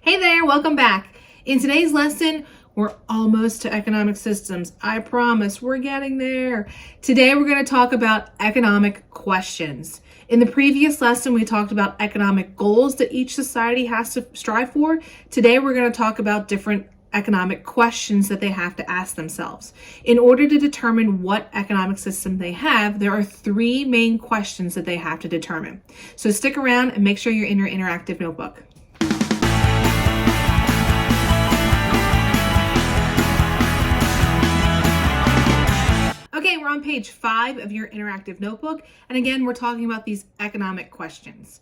Hey there, welcome back. In today's lesson, we're almost to economic systems. I promise we're getting there. Today, we're going to talk about economic questions. In the previous lesson, we talked about economic goals that each society has to strive for. Today, we're going to talk about different economic questions that they have to ask themselves. In order to determine what economic system they have, there are three main questions that they have to determine. So stick around and make sure you're in your interactive notebook. Okay, we're on page 5 of your interactive notebook. And again, we're talking about these economic questions.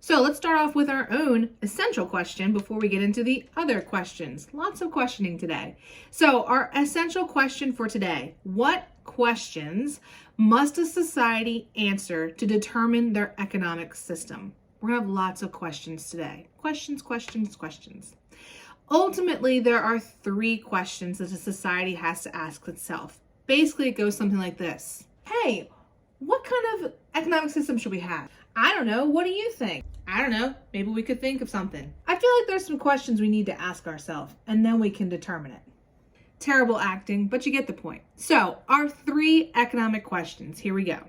So let's start off with our own essential question before we get into the other questions. Lots of questioning today. So our essential question for today: what questions must a society answer to determine their economic system? We're gonna have lots of questions today. Questions. Ultimately, there are three questions that a society has to ask itself. Basically, it goes something like this. Hey, what kind of economic system should we have? I don't know. What do you think? I don't know. Maybe we could think of something. I feel like there's some questions we need to ask ourselves, and then we can determine it. Terrible acting, but you get the point. So, our three economic questions. Here we go.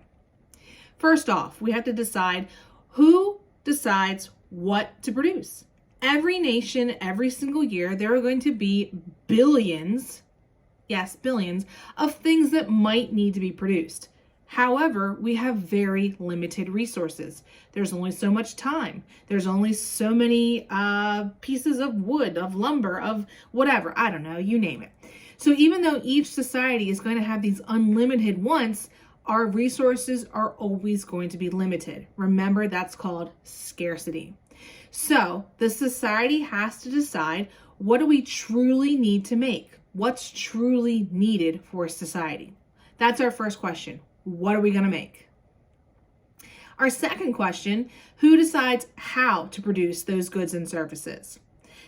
First off, we have to decide who decides what to produce. Every nation, every single year, there are going to be billions, yes, billions, of things that might need to be produced. However, we have very limited resources. There's only so much time. There's only so many pieces of wood, of lumber, of whatever. I don't know, you name it. So even though each society is going to have these unlimited wants, our resources are always going to be limited. Remember, that's called scarcity. So the society has to decide, what do we truly need to make? What's truly needed for society? That's our first question. What are we going to make? Our second question: who decides how to produce those goods and services?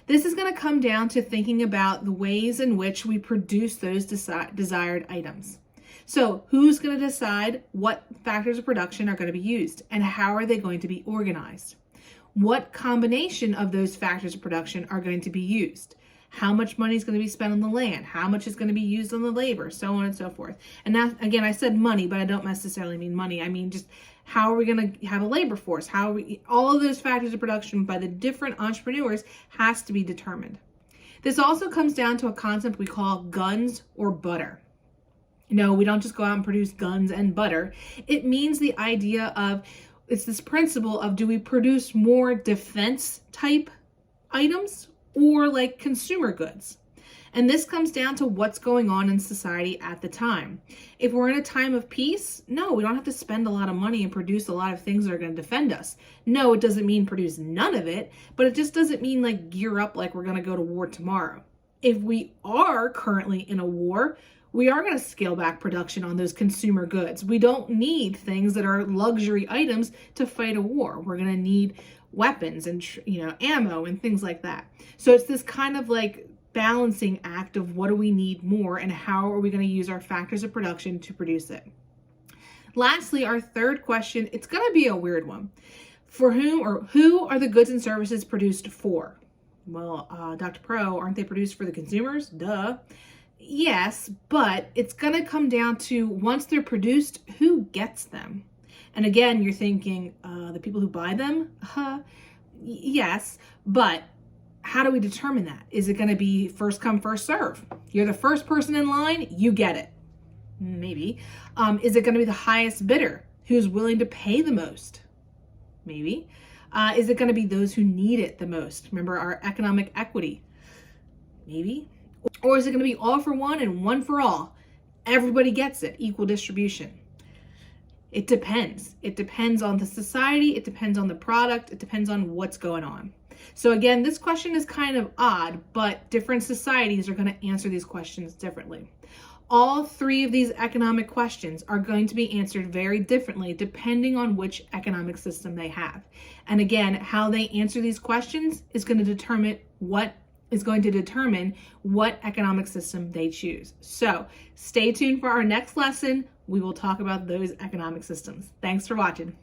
This is going to come down to thinking about the ways in which we produce those desired items. So who's going to decide what factors of production are going to be used and how are they going to be organized? What combination of those factors of production are going to be used? How much money is going to be spent on the land? How much is going to be used on the labor? So on and so forth. And now, again, I said money, but I don't necessarily mean money. I mean just how are we going to have a labor force? All of those factors of production by the different entrepreneurs has to be determined. This also comes down to a concept we call guns or butter. No, we don't just go out and produce guns and butter. It means the idea of, it's this principle of, do we produce more defense type items or like consumer goods? And this comes down to what's going on in society at the time. If we're in a time of peace, no, we don't have to spend a lot of money and produce a lot of things that are going to defend us. No, it doesn't mean produce none of it, but it just doesn't mean like gear up like we're going to go to war tomorrow. If we are currently in a war, we are going to scale back production on those consumer goods. We don't need things that are luxury items to fight a war. We're going to need weapons and ammo and things like that. So it's this kind of like balancing act of what do we need more and how are we going to use our factors of production to produce it. Lastly, our third question, it's going to be a weird one. For whom or who are the goods and services produced for? Well, Dr. Pro, aren't they produced for the consumers? Duh. Yes, but it's going to come down to, once they're produced, who gets them? And again, you're thinking, the people who buy them? Yes, but how do we determine that? Is it going to be first come, first serve? You're the first person in line, you get it. Maybe. Is it going to be the highest bidder who's willing to pay the most? Maybe. Is it going to be those who need it the most? Remember our economic equity? Maybe. Or is it going to be all for one and one for all? Everybody gets it, equal distribution. It depends. It depends on the society. It depends on the product. It depends on what's going on. So again, this question is kind of odd, but different societies are going to answer these questions differently. All three of these economic questions are going to be answered very differently depending on which economic system they have. And again, how they answer these questions is going to determine what economic system they choose. So stay tuned for our next lesson. We will talk about those economic systems. Thanks for watching.